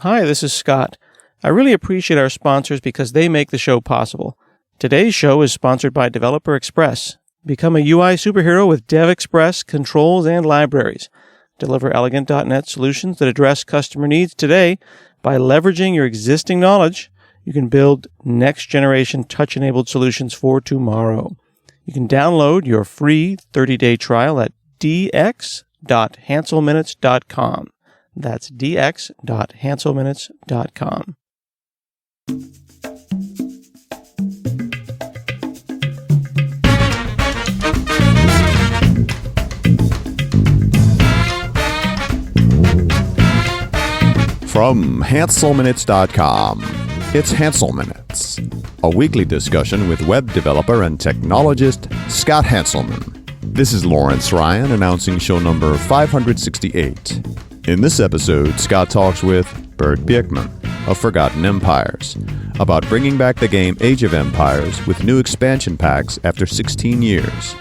Hi, this is Scott. I really appreciate our sponsors because they make the show possible. Today's show is sponsored by Developer Express. Become a UI superhero with Dev Express controls and libraries. Deliver elegant .NET solutions that address customer needs today. By leveraging your existing knowledge, you can build next-generation touch-enabled solutions for tomorrow. You can download your free 30-day trial at dx.hanselminutes.com. That's dx.hanselminutes.com. From hanselminutes.com, it's Hansel Minutes, a weekly discussion with web developer and technologist Scott Hanselman. This is Lawrence Ryan announcing show number 568. In this episode, Scott talks with Bert Beeckman of Forgotten Empires about bringing back the game Age of Empires with new expansion packs after 16 years.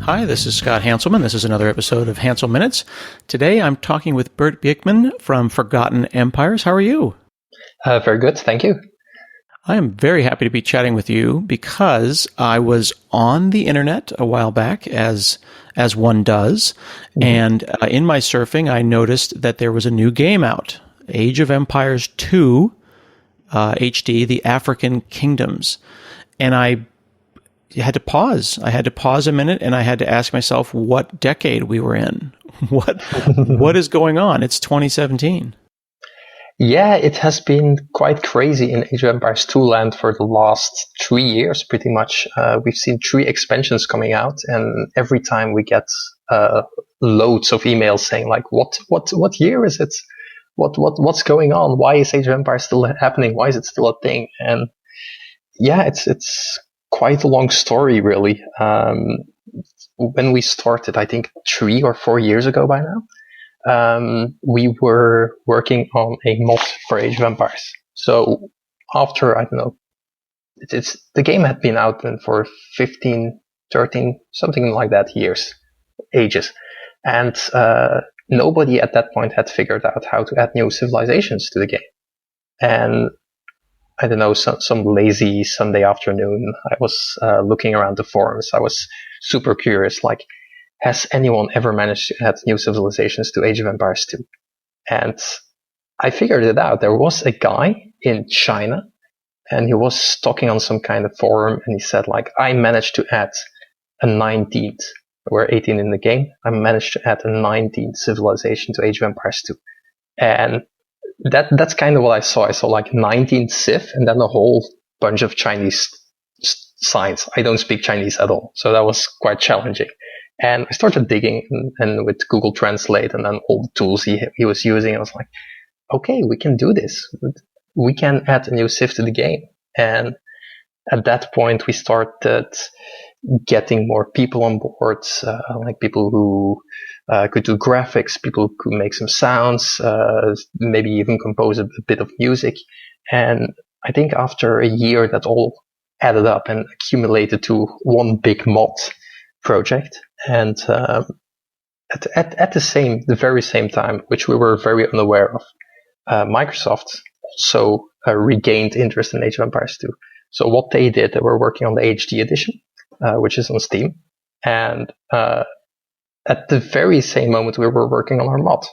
Hi, this is Scott Hanselman. This is another episode of Hansel Minutes. Today I'm talking with Bert Beeckman from Forgotten Empires. How are you? Very good, thank you. I am very happy to be chatting with you because I was on the internet a while back, as one does, and in my surfing I noticed that there was a new game out, Age of Empires 2 HD, The African Kingdoms, and I had to pause. I had to pause a minute, and I had to ask myself what decade we were in. What is going on? It's 2017. Yeah, it has been quite crazy in Age of Empires 2 land for the last 3 years, pretty much. We've seen 3 expansions coming out, and every time we get loads of emails saying like, what year is it? What's going on? Why is Age of Empires still happening? Why is it still a thing? And yeah, it's quite a long story, really. When we started, I think 3 or 4 years ago by now, we were working on a mod for Age of Empires. So after, I don't know, the game had been out then for 15, 13, something like that ages. And nobody at that point had figured out how to add new civilizations to the game. And I don't know, some lazy Sunday afternoon, I was looking around the forums. I was super curious, like, has anyone ever managed to add new civilizations to Age of Empires 2? And I figured it out. There was a guy in China, and he was talking on some kind of forum, and he said, like, I managed to add a 19th. We're 18 in the game. I managed to add a 19th civilization to Age of Empires 2. And that's kind of what I saw. I saw like 19 Civ, and then a whole bunch of Chinese signs. I don't speak Chinese at all, so that was quite challenging. And I started digging, and with Google Translate and then all the tools he was using, I was like, okay, we can do this. We can add a new Civ to the game. And at that point, we started getting more people on board, like people who could do graphics, people who could make some sounds, maybe even compose a bit of music. And I think after a year, that all added up and accumulated to one big mod project. And at the very same time, which we were very unaware of, Microsoft also regained interest in Age of Empires 2. So what they did, they were working on the HD edition, which is on Steam. And at the very same moment, we were working on our mod.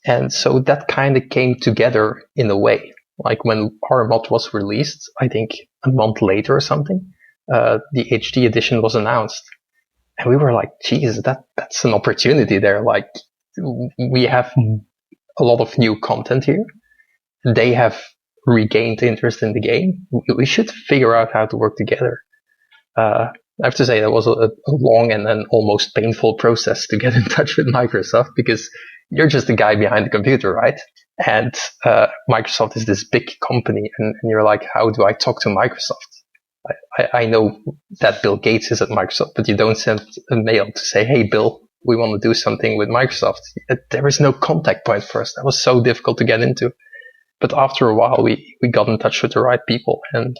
And so that kind of came together in a way. Like when our mod was released, I think a month later or something, the HD edition was announced. And we were like, geez, that's an opportunity there. Like, we have a lot of new content here. They have regained interest in the game. We should figure out how to work together. I have to say that was a long and an almost painful process to get in touch with Microsoft, because you're just the guy behind the computer, right? And Microsoft is this big company, and you're like, how do I talk to Microsoft? I know that Bill Gates is at Microsoft, but you don't send a mail to say, hey, Bill, we want to do something with Microsoft. There is no contact point for us. That was so difficult to get into. But after a while, we got in touch with the right people. And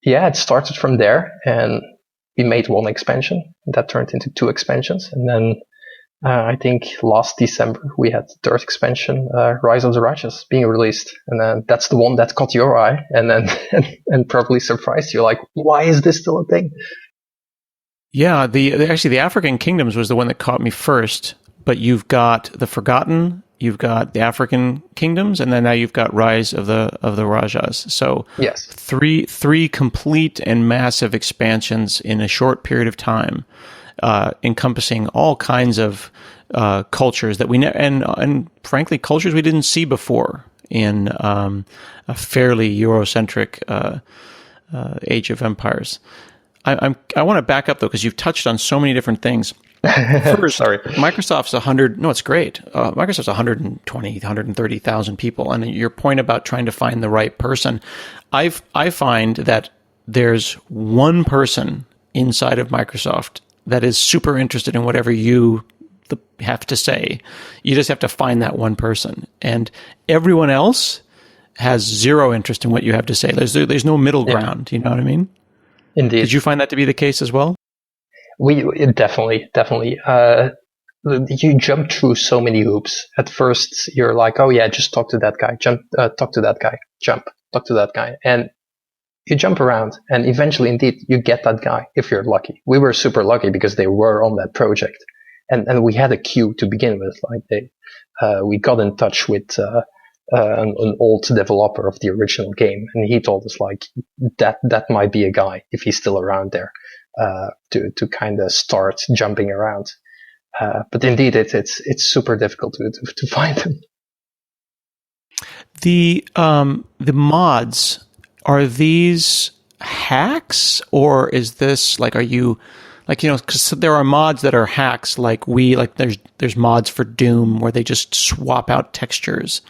yeah, it started from there. And we made one expansion. That turned into 2 expansions. And then I think last December we had the third expansion, Rise of the Righteous, being released, and then that's the one that caught your eye, and then and probably surprised you. Like, why is this still a thing? Yeah, actually the African Kingdoms was the one that caught me first, but you've got the Forgotten, you've got the African Kingdoms, and then now you've got Rise of the Rajas. So Yes, three complete and massive expansions in a short period of time, encompassing all kinds of cultures that we and frankly cultures we didn't see before in a fairly Eurocentric Age of Empires. I want to back up though, because you've touched on so many different things. First, sorry. Microsoft's 100. No, it's great. Microsoft's 120, 130,000 people, and your point about trying to find the right person, I find that there's one person inside of Microsoft that is super interested in whatever you have to say. You just have to find that one person, and everyone else has zero interest in what you have to say. There's no middle ground. You know what I mean? Indeed. Did you find that to be the case as well? We definitely. You jump through so many hoops. At first, you're like, "Oh yeah, just talk to that guy. Talk to that guy. Talk to that guy." And you jump around, and eventually, indeed, you get that guy if you're lucky. We were super lucky because they were on that project, and we had a queue to begin with. Like we got in touch with an old developer of the original game, and he told us like that might be a guy if he's still around there to kind of start jumping around. But indeed, it's super difficult to find them. The mods, are these hacks, or is this like, are you like, because there are mods that are hacks, like there's mods for Doom where they just swap out textures,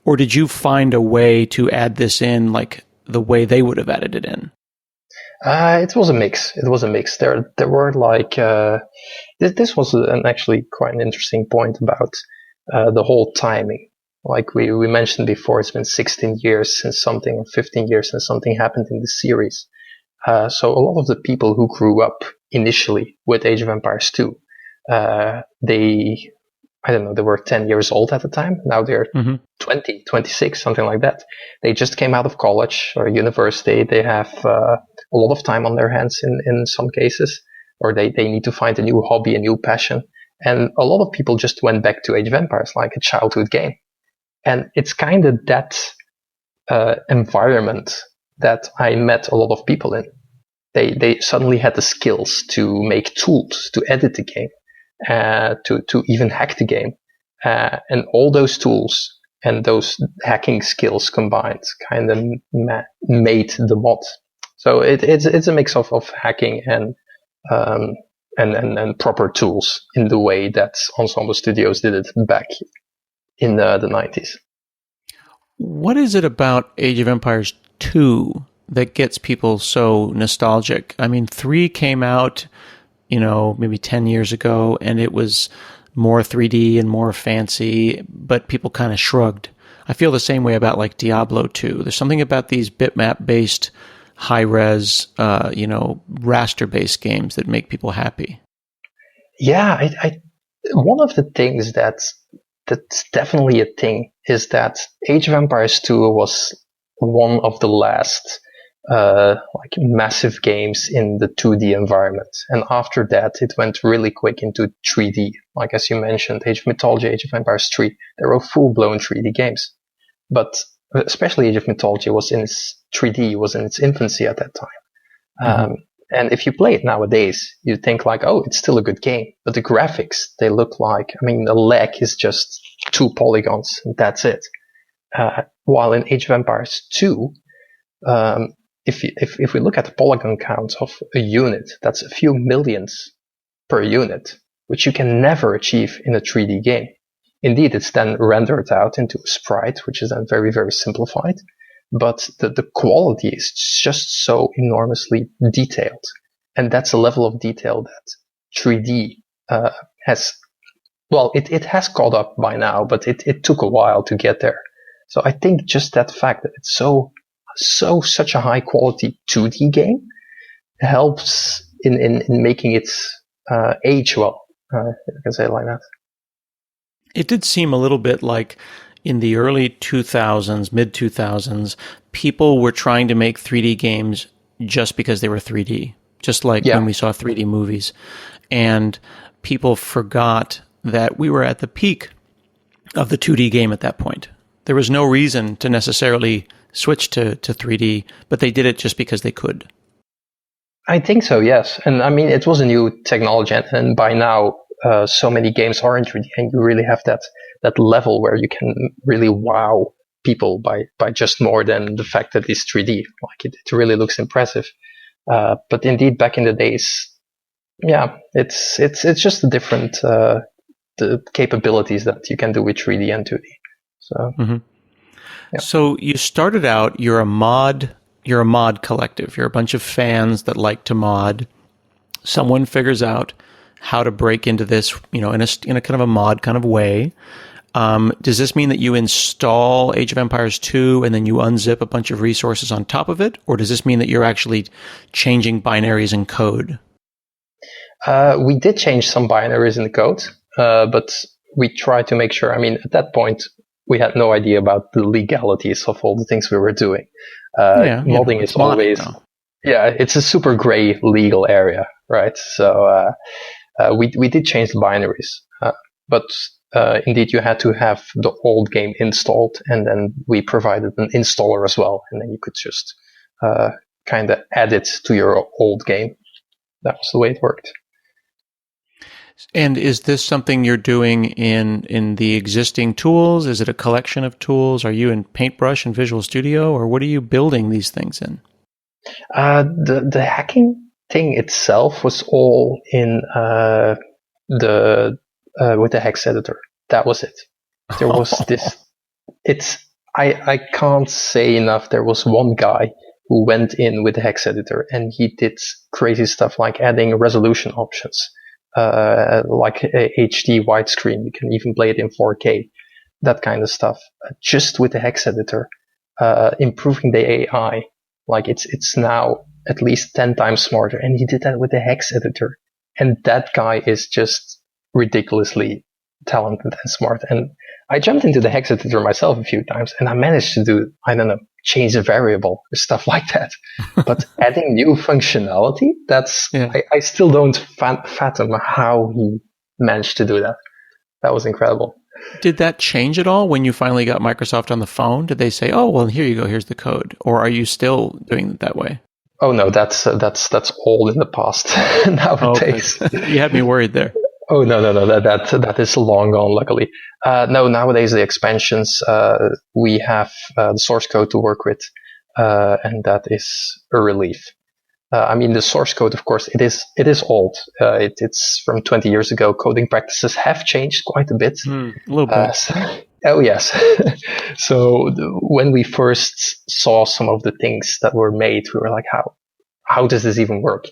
or did you find a way to add this in like the way they would have added it in? It was a mix. There were like this was actually quite an interesting point about the whole timing. Like we mentioned before, it's been 16 years since something, or 15 years since something happened in the series. So a lot of the people who grew up initially with Age of Empires 2, I don't know, they were 10 years old at the time. Now they're 20, 26, something like that. They just came out of college or university. They have a lot of time on their hands in some cases, or they need to find a new hobby, a new passion. And a lot of people just went back to Age of Empires like a childhood game. And it's kind of that environment that I met a lot of people in. They suddenly had the skills to make tools, to edit the game, to even hack the game. And all those tools and those hacking skills combined kind of made the mod. So it's a mix of hacking and proper tools in the way that Ensemble Studios did it back in the 90s. What is it about Age of Empires 2 that gets people so nostalgic? I mean, 3 came out, maybe 10 years ago, and it was more 3D and more fancy, but people kind of shrugged. I feel the same way about like Diablo 2. There's something about these bitmap-based, high-res, raster-based games that make people happy. Yeah, one of the things that's definitely a thing is that Age of Empires 2 was one of the last like massive games in the 2D environment. And after that, it went really quick into 3D. Like as you mentioned, Age of Mythology, Age of Empires 3, they were full-blown 3D games. But especially Age of Mythology was in its 3D, was in its infancy at that time. And if you play it nowadays, you think like, oh, it's still a good game. But the graphics, they look like, the leg is just 2 polygons, and that's it. While in Age of Empires 2, if we look at the polygon count of a unit, that's a few millions per unit, which you can never achieve in a 3D game. Indeed, it's then rendered out into a sprite, which is then very, very simplified. But the quality is just so enormously detailed. And that's a level of detail that 3D has, well, it has caught up by now, but it took a while to get there. So I think just that fact that it's such a high quality 2D game helps in making it age well. I can say it like that. It did seem a little bit like in the early 2000s, mid 2000s, people were trying to make 3D games just because they were 3D, just like Yeah. when we saw 3D movies. And people forgot that we were at the peak of the 2D game at that point. There was no reason to necessarily switch to 3D, but they did it just because they could. I think so, yes. And I mean, it was a new technology, and by now, so many games are in 3D, and you really have that level where you can really wow people by just more than the fact that it's 3D. Like it really looks impressive. But indeed, back in the days, yeah, it's just a different the capabilities that you can do with 3D and 2D. So, yeah. So you started out, you're a mod collective. You're a bunch of fans that like to mod. Someone figures out how to break into this, in a kind of a mod kind of way. Does this mean that you install Age of Empires 2 and then you unzip a bunch of resources on top of it? Or does this mean that you're actually changing binaries in code? We did change some binaries in the code, but we tried to make sure. I mean, at that point, we had no idea about the legalities of all the things we were doing. Modding is always, it's a super gray legal area, right? So we did change the binaries, but indeed you had to have the old game installed, and then we provided an installer as well, and then you could just kind of add it to your old game. That was the way it worked. And is this something you're doing in the existing tools? Is it a collection of tools? Are you in Paintbrush and Visual Studio, or what are you building these things in? The hacking thing itself was all in with the hex editor. That was it. There was this. I can't say enough. There was one guy who went in with the hex editor, and he did crazy stuff like adding resolution options. Like a HD widescreen. You can even play it in 4K, that kind of stuff. Just with the hex editor, improving the AI. Like it's now at least 10 times smarter. And he did that with the hex editor. And that guy is just ridiculously talented and smart. And I jumped into the hex editor myself a few times, and I managed to do, change a variable, stuff like that. But adding new functionality, I still don't fathom how he managed to do that. That was incredible. Did that change at all when you finally got Microsoft on the phone? Did they say, "Oh, well, here you go, here's the code," or are you still doing it that way? Oh no, that's all in the past nowadays. Okay. You had me worried there. Oh no, that is long gone. Luckily, no. Nowadays the expansions, we have the source code to work with, and that is a relief. I mean, the source code, of course, it is old. It's from 20 years ago. Coding practices have changed quite a bit. A little bit. Oh yes. So when we first saw some of the things that were made, we were like, how does this even work?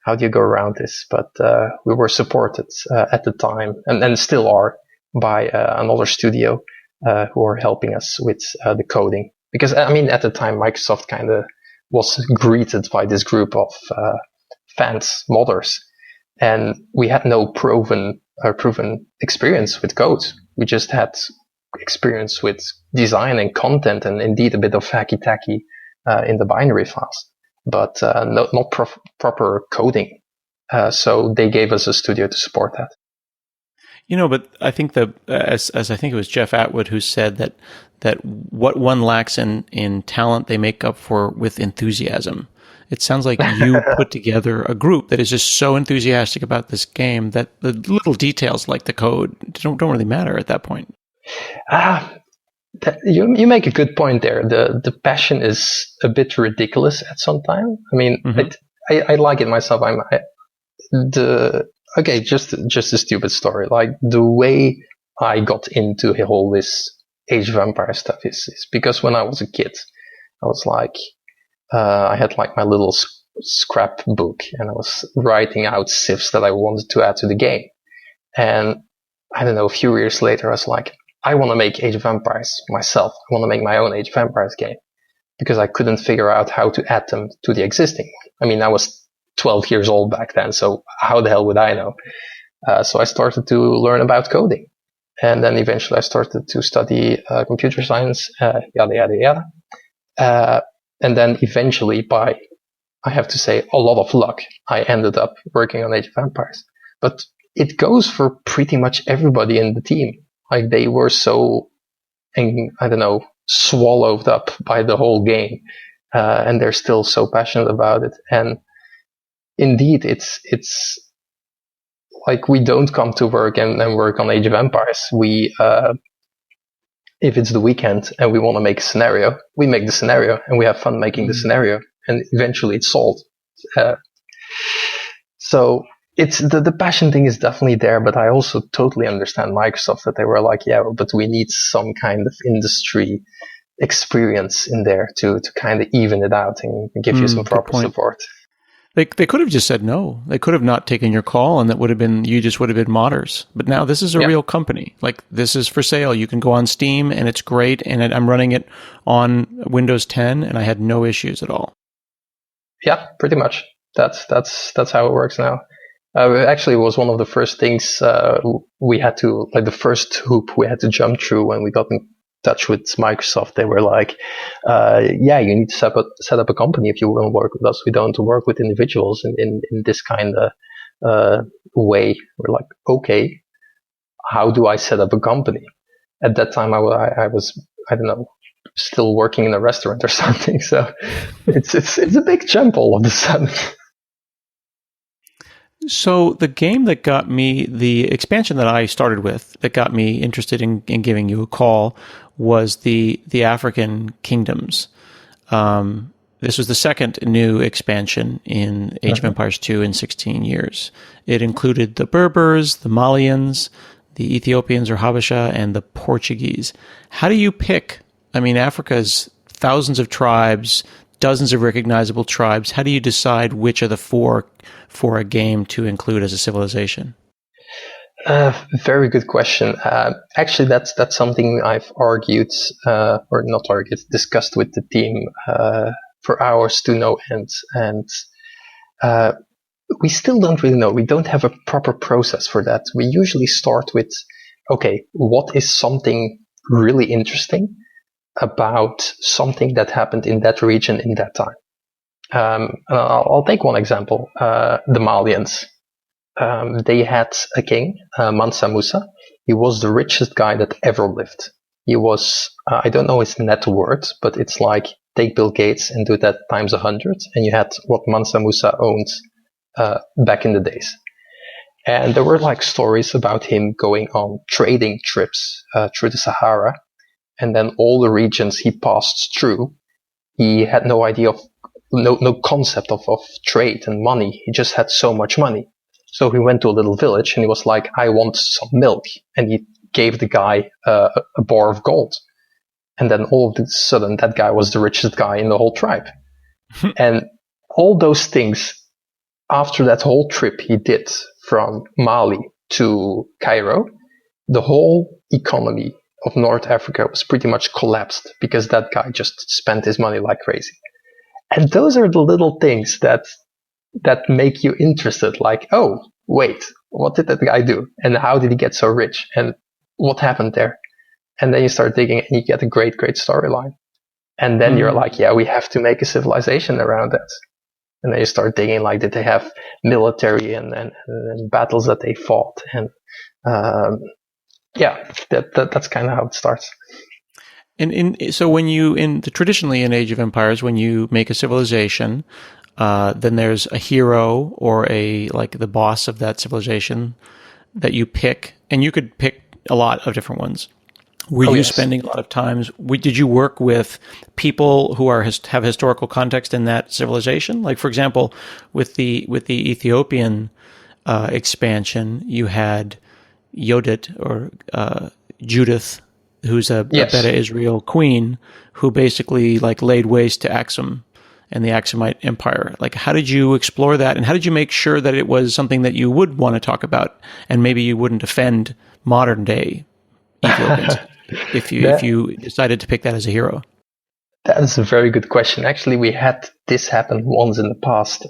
How do you go around this? But we were supported at the time, and still are, by another studio who are helping us with the coding. Because, I mean, at the time, Microsoft kind of was greeted by this group of fans, modders, and we had no proven experience with code. We just had experience with design and content, and indeed a bit of hacky-tacky in the binary files. But not proper coding. So they gave us a studio to support that. But I think as I think it was Jeff Atwood who said that what one lacks in talent, they make up for with enthusiasm. It sounds like you put together a group that is just so enthusiastic about this game that the little details like the code don't really matter at that point. You make a good point there. The passion is a bit ridiculous at some time. I mean, I like it myself. Just a stupid story. Like the way I got into all this Age of Empires stuff is because when I was a kid, I was like, I had like my little scrapbook, and I was writing out civs that I wanted to add to the game. And I don't know, a few years later, I was like, I want to make Age of Empires myself. I want to make my own Age of Empires game, because I couldn't figure out how to add them to the existing one. I mean, I was 12 years old back then, so how the hell would I know? So I started to learn about coding. And then eventually I started to study computer science, yada, yada, yada. And then eventually, by, I have to say, a lot of luck, I ended up working on Age of Empires. But it goes for pretty much everybody in the team. Like, they were so, I don't know, swallowed up by the whole game. And they're still so passionate about it. And indeed, it's like, we don't come to work and work on Age of Empires. We, if it's the weekend and we want to make a scenario, we make the scenario and we have fun making the scenario, and eventually it's sold. So it's the passion thing is definitely there, but I also totally understand Microsoft, that they were like, yeah, but we need some kind of industry experience in there to kind of even it out and give you some proper support. They could have just said no. They could have not taken your call, and that would have been, you just would have been Modders. But now this is a real company. Like, this is for sale. You can go on Steam, and it's great. And I'm running it on Windows 10, and I had no issues at all. Yeah, pretty much. That's how it works now. Actually, it was one of the first things we had to, like, the first hoop we had to jump through when we got in touch with Microsoft. They were like, yeah, you need to set up a company if you want to work with us. We don't work with individuals in this kind of way. We're like, okay, how do I set up a company? At that time, I was, I don't know, still working in a restaurant or something. So it's a big jump all of a sudden. So the game that got me, the expansion that I started with, that got me interested in giving you a call, was the African kingdoms. This was the second new expansion in Age of Empires 2 in 16 years. It included the Berbers, the Malians, the Ethiopians or Habesha, and the Portuguese. How do you pick? I mean, Africa's thousands of tribes, dozens of recognizable tribes. How do you decide which of the four for a game to include as a civilization? Very good question. Actually, that's something I've argued, or not argued, discussed with the team for hours to no end. And we still don't really know. We don't have a proper process for that. We usually start with, okay, what is something really interesting about something that happened in that region in that time? I'll take one example. The Malians. They had a king, Mansa Musa. He was the richest guy that ever lived. He was, I don't know his net worth, but it's like, take Bill Gates and do that times 100, and you had what Mansa Musa owned back in the days. And there were like stories about him going on trading trips through the Sahara, and then all the regions he passed through, he had no idea of, no concept of trade and money. He just had so much money. So he went to a little village and he was like, I want some milk. And he gave the guy a bar of gold. And then all of a sudden, that guy was the richest guy in the whole tribe. And all those things, after that whole trip he did from Mali to Cairo, the whole economy of North Africa was pretty much collapsed because that guy just spent his money like crazy. And those are the little things that make you interested. Like, oh, wait, what did that guy do? And how did he get so rich? And what happened there? And then you start digging and you get a great, great storyline. And then you're like, yeah, we have to make a civilization around that. And then you start digging, like, did they have military and battles that they fought? And yeah, that's kind of how it starts. And so when you, traditionally in Age of Empires, when you make a civilization, then there's a hero or like the boss of that civilization that you pick, and you could pick a lot of different ones. Were you spending a lot of times? Did you work with people who have historical context in that civilization? Like, for example, with the Ethiopian expansion, you had Yodit or Judith, who's a Beta Israel queen, who basically like laid waste to Axum and the Axumite Empire. Like, how did you explore that, and how did you make sure that it was something that you would want to talk about, and maybe you wouldn't offend modern day Ethiopians if you decided to pick that as a hero? That is a very good question. Actually, we had this happen once in the past.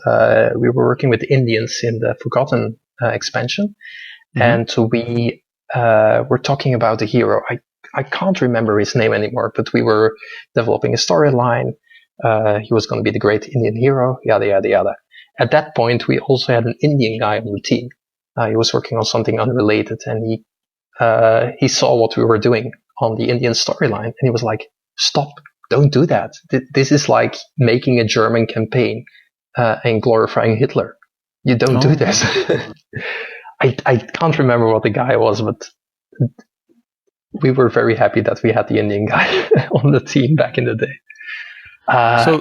We were working with Indians in the Forgotten expansion, and so we we're talking about the hero. I can't remember his name anymore, but we were developing a storyline. He was going to be the great Indian hero, yada, yada, yada. At that point, we also had an Indian guy on the team. He was working on something unrelated, and he saw what we were doing on the Indian storyline, and he was like, stop, don't do that. This is like making a German campaign and glorifying Hitler. You don't do this. I can't remember what the guy was, but we were very happy that we had the Indian guy on the team back in the day.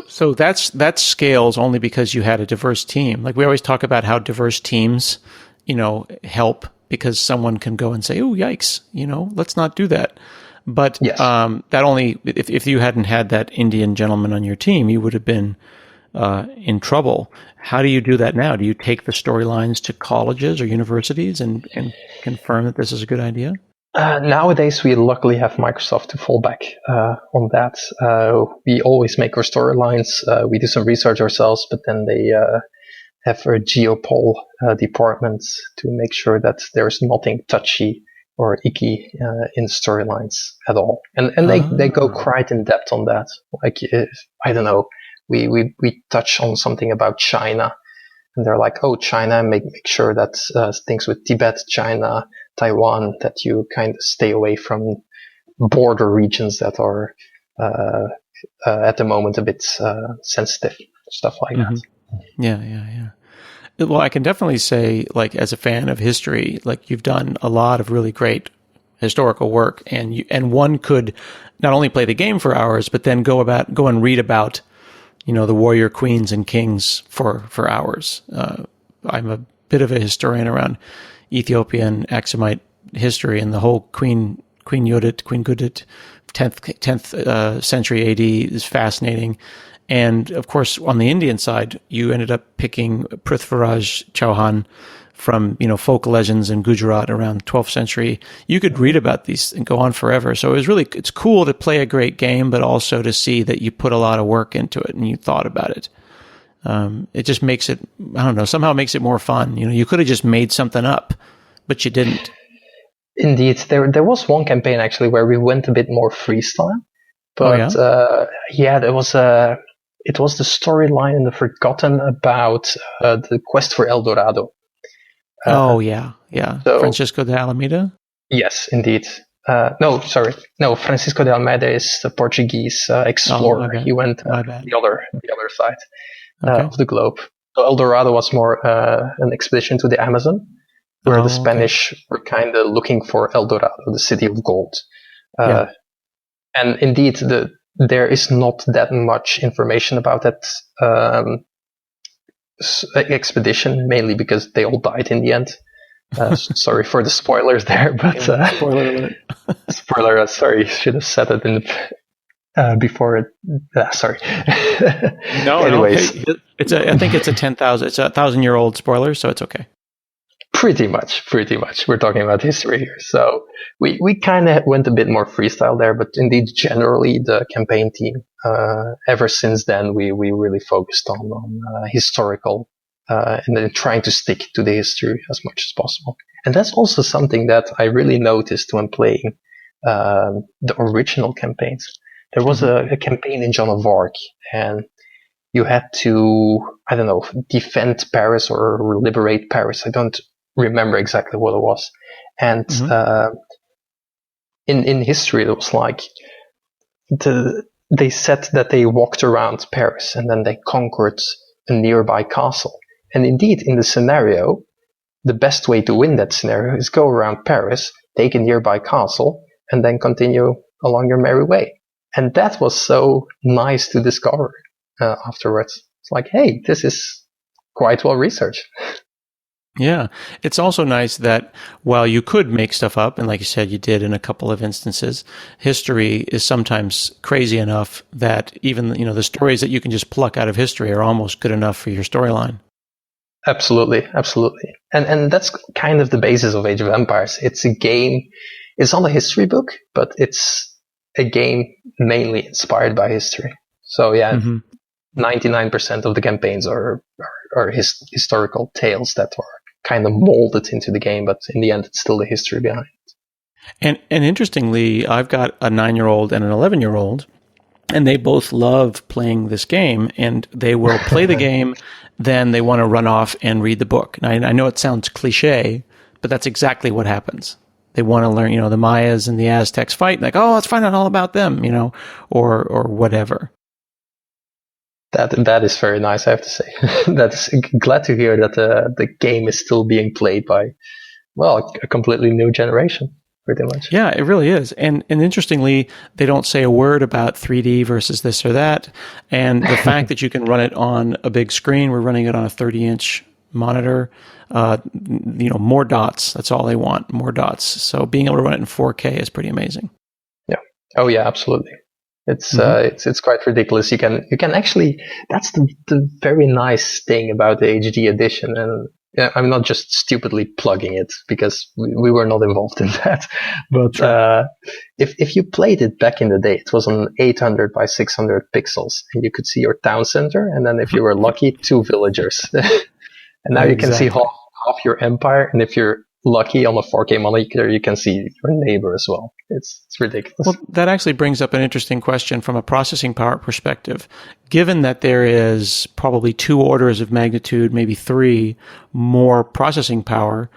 So that scales only because you had a diverse team. Like we always talk about how diverse teams, help because someone can go and say, "Oh, yikes!" Let's not do that. But yes. That only if you hadn't had that Indian gentleman on your team, you would have been in trouble. How do you do that now? Do you take the storylines to colleges or universities and confirm that this is a good idea? Nowadays, we luckily have Microsoft to fall back on that. We always make our storylines. We do some research ourselves, but then they have a geopol department to make sure that there's nothing touchy or icky in storylines at all. And they go quite in depth on that. Like, I don't know, we touch on something about China. And they're like, oh, China, make sure that things with Tibet, China, Taiwan, that you kind of stay away from border regions that are at the moment a bit sensitive, stuff like that. Yeah. Well, I can definitely say, like, as a fan of history, like you've done a lot of really great historical work, and one could not only play the game for hours, but then go and read about the warrior queens and kings for hours. I'm a bit of a historian around Ethiopian Aksumite history, and the whole Queen Gudit, 10th century AD is fascinating. And of course, on the Indian side, you ended up picking Prithviraj Chauhan from folk legends in Gujarat around the 12th century. You could read about these and go on forever. So it's cool to play a great game, but also to see that you put a lot of work into it and you thought about it. It just makes it, I don't know, somehow makes it more fun. You could have just made something up, but you didn't. Indeed, there was one campaign actually where we went a bit more freestyle, but it was the storyline in the Forgotten about the quest for El Dorado. So, Francisco de Alameda? Yes, indeed. No, Francisco de Almeida is the Portuguese explorer. He went the other side of the globe. So El Dorado was more an expedition to the Amazon, where the Spanish were kind of looking for El Dorado, the city of gold. And indeed, there is not that much information about that expedition, mainly because they all died in the end. Sorry for the spoilers there, but spoiler alert. Spoiler alert. Sorry, should have said it in the before it. Sorry. No. Anyways, I think it's a 1,000-year-old spoiler, so it's okay. Pretty much. We're talking about history here, so we kind of went a bit more freestyle there, but indeed, generally, the campaign team, ever since then, we really focused on historical. And then trying to stick to the history as much as possible. And that's also something that I really noticed when playing the original campaigns. There was a campaign in Joan of Arc, and you had to, defend Paris or liberate Paris. I don't remember exactly what it was. And in history, it was like they said that they walked around Paris and then they conquered a nearby castle. And indeed, in the scenario, the best way to win that scenario is go around Paris, take a nearby castle, and then continue along your merry way. And that was so nice to discover afterwards. It's like, hey, this is quite well researched. Yeah. It's also nice that while you could make stuff up, and like you said, you did in a couple of instances, history is sometimes crazy enough that even, the stories that you can just pluck out of history are almost good enough for your storyline. Absolutely. And that's kind of the basis of Age of Empires. It's a game, it's not a history book, but it's a game mainly inspired by history. So 99% of the campaigns are historical tales that are kind of molded into the game, but in the end, it's still the history behind it. And interestingly, I've got a 9-year-old and an 11-year-old, and they both love playing this game, and they will play the game, then they want to run off and read the book. And I know it sounds cliche, but that's exactly what happens. They want to learn, the Mayas and the Aztecs fight, like, oh, let's find out all about them, or whatever. That is very nice, I have to say. That's glad to hear that the game is still being played by, well, a completely new generation, pretty much. Yeah, it really is. And interestingly, they don't say a word about 3D versus this or that. And the fact that you can run it on a big screen, we're running it on a 30-inch monitor, more dots. That's all they want, more dots. So being able to run it in 4K is pretty amazing. Yeah. Oh yeah, absolutely. It's quite ridiculous. You can actually, that's the very nice thing about the HD edition. And I'm not just stupidly plugging it because we were not involved in that. But sure. If you played it back in the day, it was on 800 by 600 pixels, and you could see your town center, and then if you were lucky, 2 villagers. And now you can see half your empire, and if you're lucky on a 4K monitor, you can see your neighbor as well. It's ridiculous. Well, that actually brings up an interesting question from a processing power perspective. Given that there is probably 2 orders of magnitude, maybe 3 more processing power,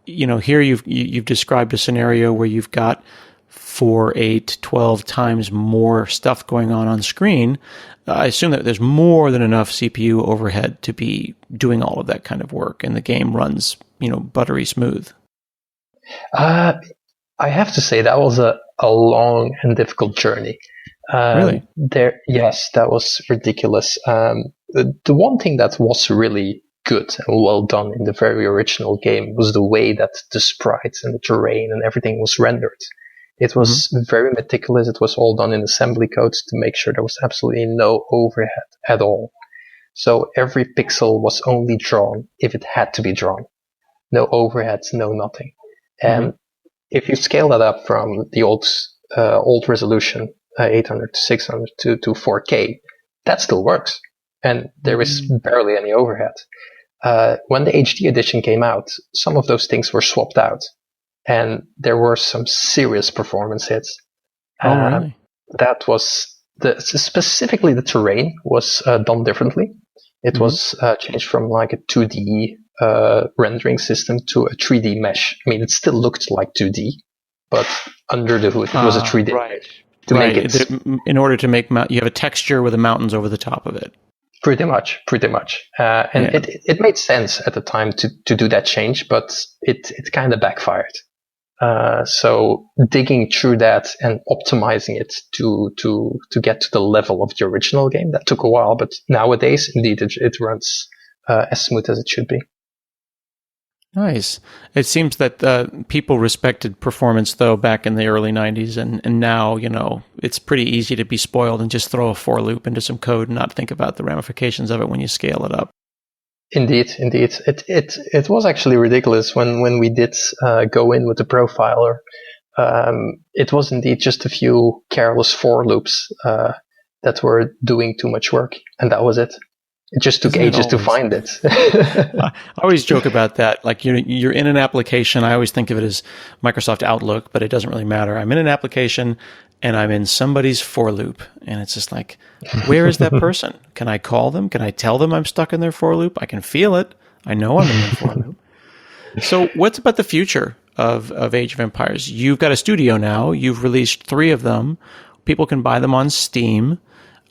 here you've described a scenario where you've got 4, 8, 12 times more stuff going on screen. I assume that there's more than enough CPU overhead to be doing all of that kind of work, and the game runs, buttery smooth. I have to say that was a long and difficult journey. Really? Yes, that was ridiculous. The one thing that was really good and well done in the very original game was the way that the sprites and the terrain and everything was rendered. It was very meticulous. It was all done in assembly codes to make sure there was absolutely no overhead at all. So every pixel was only drawn if it had to be drawn. No overheads, no nothing. And if you scale that up from the old resolution, 800 to 600 to 4K, that still works. And there is barely any overhead. When the HD edition came out, some of those things were swapped out. And there were some serious performance hits. Oh, really? That was specifically the terrain was done differently. It was changed from like a 2D rendering system to a 3D mesh. I mean, it still looked like 2D, but under the hood, it was a 3D mesh. Make it, in order to make you have a texture with the mountains over the top of it. Pretty much. And it made sense at the time to do that change, but it kind of backfired. So digging through that and optimizing it to get to the level of the original game, that took a while, but nowadays, indeed, it runs as smooth as it should be. Nice. It seems that people respected performance, though, back in the early 90s, and now, it's pretty easy to be spoiled and just throw a for loop into some code and not think about the ramifications of it when you scale it up. Indeed. It was actually ridiculous when we did go in with the profiler. It was indeed just a few careless for loops that were doing too much work, and that was it. It just took ages to find it. I always joke about that. Like you're in an application. I always think of it as Microsoft Outlook, but it doesn't really matter. I'm in an application and I'm in somebody's for loop. And it's just like, where is that person? Can I call them? Can I tell them I'm stuck in their for loop? I can feel it. I know I'm in their for loop. So what's about the future of Age of Empires? You've got a studio now. You've released 3 of them. People can buy them on Steam.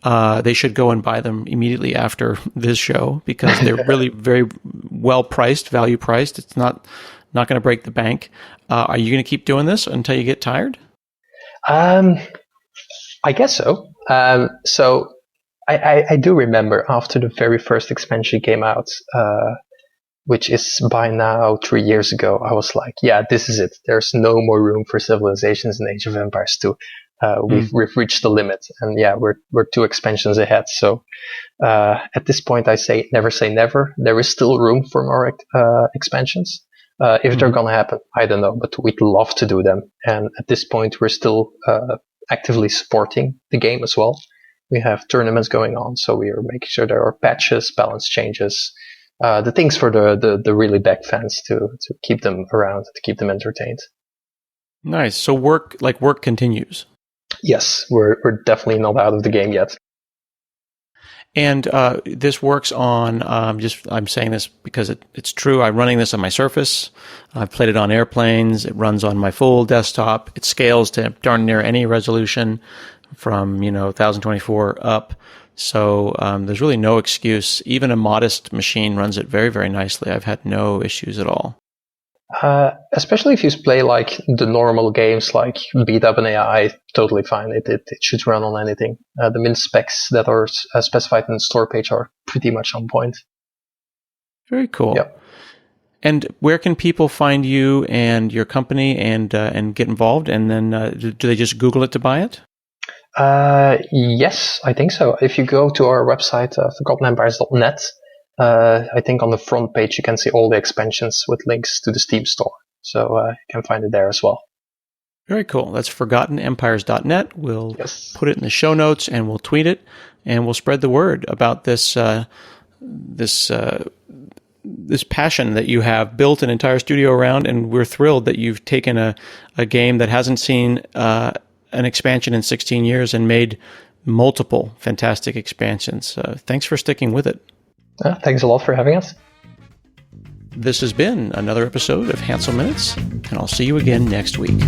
They should go and buy them immediately after this show because they're really very well priced, value priced. It's not going to break the bank. Are you going to keep doing this until you get tired? I guess so. So I do remember after the very first expansion came out, which is by now 3 years ago, I was like, yeah, this is it. There's no more room for civilizations in Age of Empires 2. We've reached the limit, and yeah, we're 2 expansions ahead. So at this point, I say never. There is still room for more expansions. If they're gonna happen, I don't know, but we'd love to do them. And at this point, we're still actively supporting the game as well. We have tournaments going on, so we are making sure there are patches, balance changes, the things for the really back fans to keep them around, to keep them entertained. Nice. So work continues. Yes, we're definitely not out of the game yet. And this works on, I'm saying this because it's true. I'm running this on my Surface. I've played it on airplanes. It runs on my full desktop. It scales to darn near any resolution from, 1024 up. So there's really no excuse. Even a modest machine runs it very, very nicely. I've had no issues at all. Especially if you play like the normal games like Beat Up and AI, totally fine. It should run on anything. The min specs that are specified in the store page are pretty much on point. Very cool. Yep. And where can people find you and your company and get involved? And then do they just Google it to buy it? Yes, I think so. If you go to our website, forgottenempires.net, I think on the front page you can see all the expansions with links to the Steam store. So you can find it there as well. Very cool. That's forgottenempires.net. We'll put it in the show notes and we'll tweet it and we'll spread the word about this passion that you have built an entire studio around. And we're thrilled that you've taken a game that hasn't seen an expansion in 16 years and made multiple fantastic expansions. Thanks for sticking with it. Thanks a lot for having us. This has been another episode of Hansel Minutes, and I'll see you again next week.